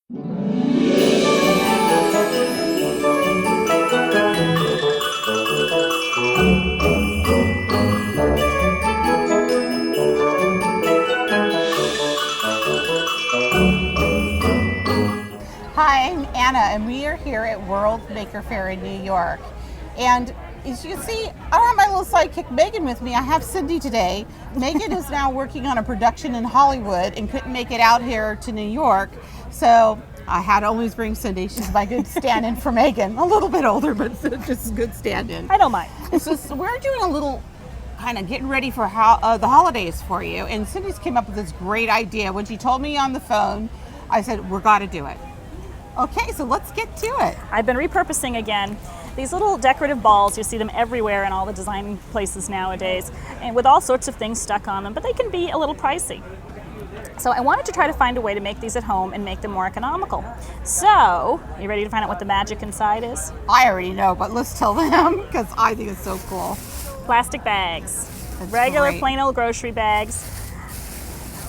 Hi, I'm Anna, and we are here at World Maker Fair in New York. And as you can see, I don't have my little sidekick Megan with me. I have Cindi today. Megan is now working on a production in Hollywood and couldn't make it out here to New York. So I had to always bring Cindi. She's my good stand-in for Megan. A little bit older, but just a good stand-in. I don't mind. So we're doing a little kind of getting ready for the holidays for you. And Cindy's came up with this great idea. When she told me on the phone, I said, we're got to do it. Okay, so let's get to it. I've been repurposing again these little decorative balls. You see them everywhere in all the design places nowadays, and with all sorts of things stuck on them, but they can be a little pricey. So I wanted to try to find a way to make these at home and make them more economical. So, you ready to find out what the magic inside is? I already know, but let's tell them because I think it's so cool. Plastic bags. That's Regular great. plain old grocery bags.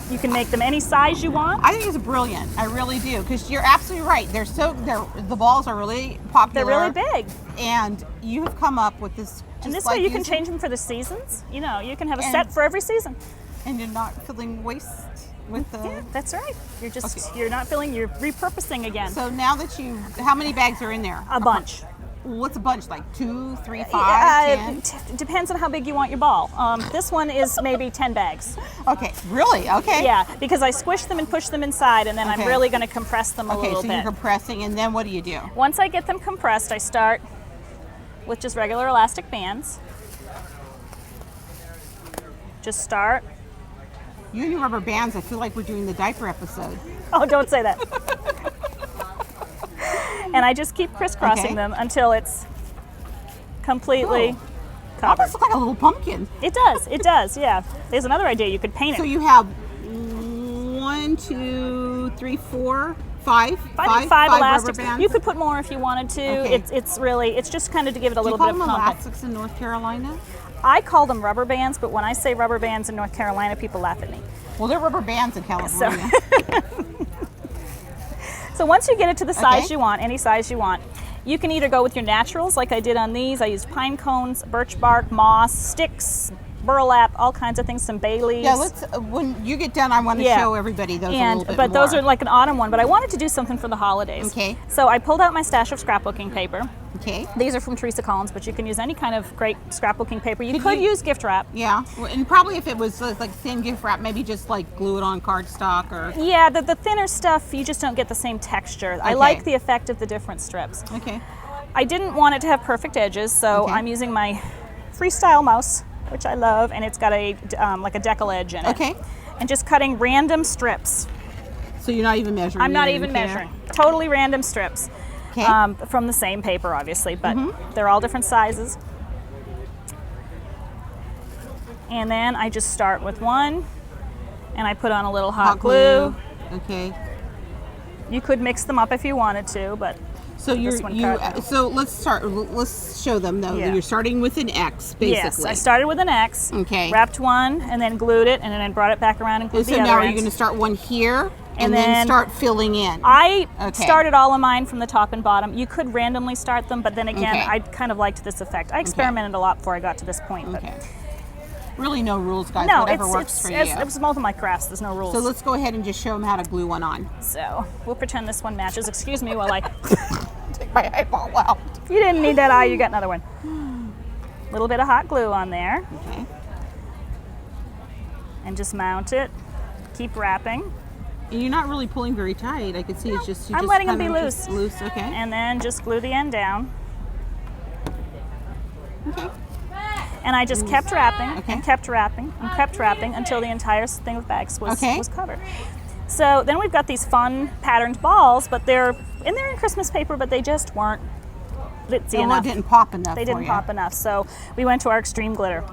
You can make them any size you want. I think it's brilliant. I really do, because you're absolutely right. The balls are really popular. They're really big. And you have come up with this. And this way you can change them for the seasons. You know, you can have a set for every season. And you're not filling waste with the. Yeah, that's right. You're not filling. You're repurposing again. So now that how many bags are in there? A bunch. What's a bunch? Like 2, 3, 5, 10? Depends on how big you want your ball. This one is maybe 10 bags. Okay, really? Okay. Yeah, because I squish them and push them inside, and then I'm really going to compress them a little bit. Okay, so you're compressing, and then what do you do? Once I get them compressed, I start with just regular elastic bands. Just start. You and your rubber bands, I feel like we're doing the diaper episode. Oh, don't say that. And I just keep crisscrossing them until it's completely covered. Almost like a little pumpkin. It does, yeah. There's another idea, you could paint it. So you have 1, 2, 3, 4, 5 five elastics. rubber bands? You could put more if you wanted to. Okay. It's just kind of to give it a little bit bit of Do you call them compact. elastics in North Carolina? I call them rubber bands, but when I say rubber bands in North Carolina, people laugh at me. Well, they're rubber bands in California. So once you get it to the size you want, any size you want, you can either go with your naturals like I did on these. I used pine cones, birch bark, moss, sticks, burlap, all kinds of things, some bay leaves. Yeah, when you get done, I want to show everybody those a little bit But more. those are like an autumn one, but I wanted to do something for the holidays. Okay. So I pulled out my stash of scrapbooking paper. Okay. These are from Teresa Collins, but you can use any kind of great scrapbooking paper. You could use gift wrap. Yeah, and probably if it was like thin gift wrap, maybe just like glue it on cardstock or. Yeah, the thinner stuff, you just don't get the same texture. Okay. I like the effect of the different strips. Okay. I didn't want it to have perfect edges, so I'm using my freestyle mouse, which I love, and it's got a like a decal edge in it. Okay. And just cutting random strips. So you're not even measuring? I'm not even measuring. Totally random strips. Okay. From the same paper, obviously, but they're all different sizes. And then I just start with one, and I put on a little hot glue. Okay. You could mix them up if you wanted to, but so so let's show them though. Yeah. You're starting with an X, basically. Yes, I started with an X. Okay. Wrapped one, and then glued it, and then brought it back around and glued the other So now end. you're going to start one here. And then start filling in. I started all of mine from the top and bottom. You could randomly start them, but then again, I kind of liked this effect. I experimented a lot before I got to this point. But really no rules, guys. No, whatever works for you. It's multiple my crafts. There's no rules. So let's go ahead and just show them how to glue one on. So we'll pretend this one matches. Excuse me while I take my eyeball out. You didn't need that eye. You got another one. A little bit of hot glue on there. Okay. And just mount it. Keep wrapping. And you're not really pulling very tight. I can see it's just. I'm letting them be loose. Loose, okay. And then just glue the end down. Okay. And I just kept wrapping and kept wrapping and kept wrapping until the entire thing of bags was covered. So then we've got these fun patterned balls, but they're in Christmas paper, but they just weren't glitzy enough. They didn't pop enough. They didn't pop enough. So we went to our extreme glitter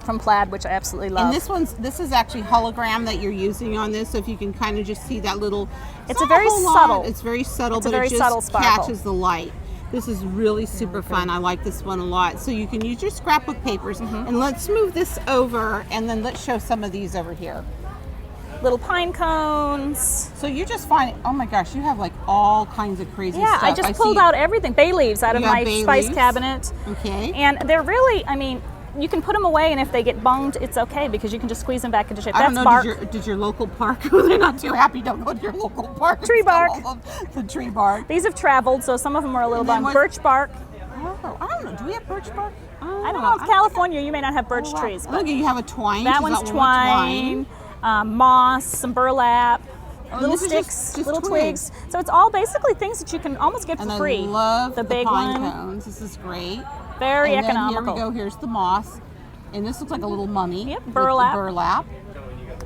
from Plaid, which I absolutely love. And this is actually hologram that you're using on this, so if you can kind of just see that little. It's a very subtle. It's very subtle, but it just sparkle. Catches the light. This is really super fun. I like this one a lot. So you can use your scrapbook papers, and let's move this over, and then let's show some of these over here. little pine cones. So you just find, oh my gosh, you have like all kinds of crazy Yeah, stuff. I just pulled out everything. Bay leaves out of You have my bay spice leaves. cabinet. Okay. And they're really, I mean, you can put them away, and if they get bunged, it's okay because you can just squeeze them back into shape. I That's don't know, bark. Did your local park, they're not too happy, don't go to your local park. Tree bark. The tree bark. These have traveled, so some of them are a little And then bunged. what- Birch bark. Oh, I don't know, do we have birch bark? I don't know if California, you may not have birch trees, but Look, you have a twine. that Is one's one with twine, moss, some burlap, little this is just- sticks, just little twigs. twigs. So it's all basically things that you can almost get for And free. I love the the big pine one, cones. This is great. very And economical. Then here we go. Here's the moss, and this looks like a little mummy. Yep, with burlap. the burlap.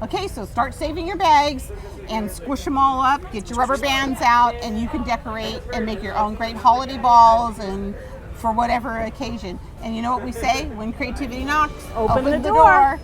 Okay, so start saving your bags and squish them all up. Get your rubber bands out, and you can decorate and make your own great holiday balls and for whatever occasion. And you know what we say? When creativity knocks, Open the door. door.